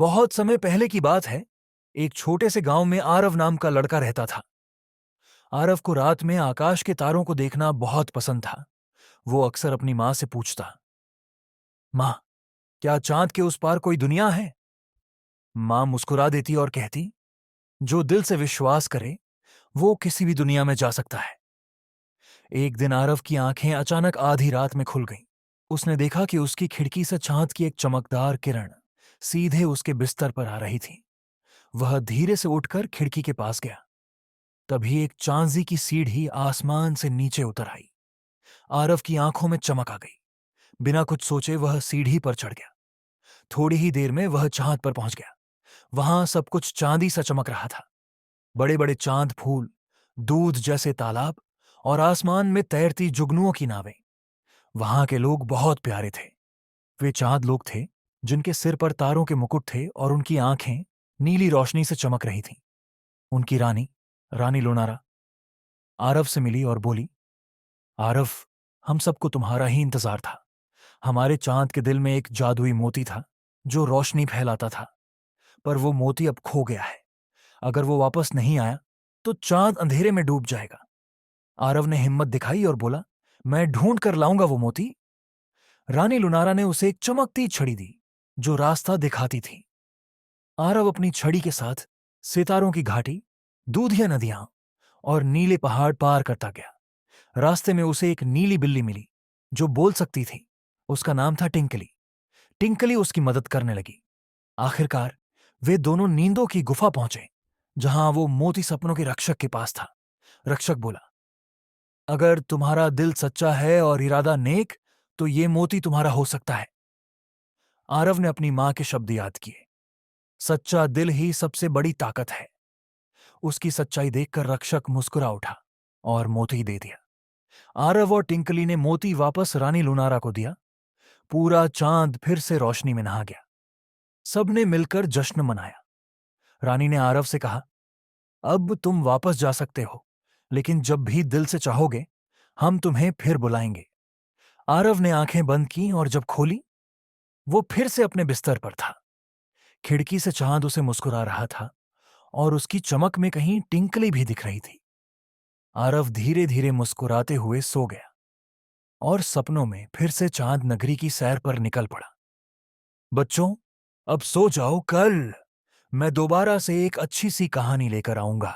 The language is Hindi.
बहुत समय पहले की बात है। एक छोटे से गांव में आरव नाम का लड़का रहता था। आरव को रात में आकाश के तारों को देखना बहुत पसंद था। वो अक्सर अपनी माँ से पूछता, माँ, क्या चांद के उस पार कोई दुनिया है? माँ मुस्कुरा देती और कहती, जो दिल से विश्वास करे वो किसी भी दुनिया में जा सकता है। एक दिन आरव की आंखें अचानक आधी रात में खुल गईं। उसने देखा कि उसकी खिड़की से चांद की एक चमकदार किरण सीधे उसके बिस्तर पर आ रही थी। वह धीरे से उठकर खिड़की के पास गया। तभी एक चांदी की सीढ़ी आसमान से नीचे उतर आई। आरव की आंखों में चमक आ गई। बिना कुछ सोचे वह सीढ़ी पर चढ़ गया। थोड़ी ही देर में वह चांद पर पहुंच गया। वहां सब कुछ चांदी सा चमक रहा था। बड़े बड़े चांद फूल, दूध जैसे तालाब और आसमान में तैरती जुगनुओं की नावें। वहां के लोग बहुत प्यारे थे। वे चांद लोग थे जिनके सिर पर तारों के मुकुट थे और उनकी आंखें नीली रोशनी से चमक रही थीं। उनकी रानी, रानी लोनारा, आरव से मिली और बोली, आरव, हम सबको तुम्हारा ही इंतजार था। हमारे चांद के दिल में एक जादुई मोती था जो रोशनी फैलाता था, पर वो मोती अब खो गया है। अगर वो वापस नहीं आया तो चांद अंधेरे में डूब जाएगा। आरव ने हिम्मत दिखाई और बोला, मैं ढूंढ कर लाऊंगा वो मोती। रानी लुनारा ने उसे एक चमकती छड़ी दी जो रास्ता दिखाती थी। आरव अपनी छड़ी के साथ सितारों की घाटी, दूधिया नदियां और नीले पहाड़ पार करता गया। रास्ते में उसे एक नीली बिल्ली मिली जो बोल सकती थी। उसका नाम था टिंकली। टिंकली उसकी मदद करने लगी। आखिरकार वे दोनों नींदों की गुफा पहुंचे जहां वो मोती सपनों के रक्षक के पास था। रक्षक बोला, अगर तुम्हारा दिल सच्चा है और इरादा नेक तो ये मोती तुम्हारा हो सकता है। आरव ने अपनी मां के शब्द याद किए, सच्चा दिल ही सबसे बड़ी ताकत है। उसकी सच्चाई देखकर रक्षक मुस्कुरा उठा और मोती दे दिया। आरव और टिंकली ने मोती वापस रानी लुनारा को दिया। पूरा चांद फिर से रोशनी में नहा गया। सबने मिलकर जश्न मनाया। रानी ने आरव से कहा, अब तुम वापस जा सकते हो, लेकिन जब भी दिल से चाहोगे हम तुम्हें फिर बुलाएंगे। आरव ने आंखें बंद की और जब खोली वो फिर से अपने बिस्तर पर था। खिड़की से चांद उसे मुस्कुरा रहा था और उसकी चमक में कहीं टिंकली भी दिख रही थी। आरव धीरे धीरे मुस्कुराते हुए सो गया और सपनों में फिर से चांद नगरी की सैर पर निकल पड़ा। बच्चों, अब सो जाओ, कल मैं दोबारा से एक अच्छी सी कहानी लेकर आऊंगा।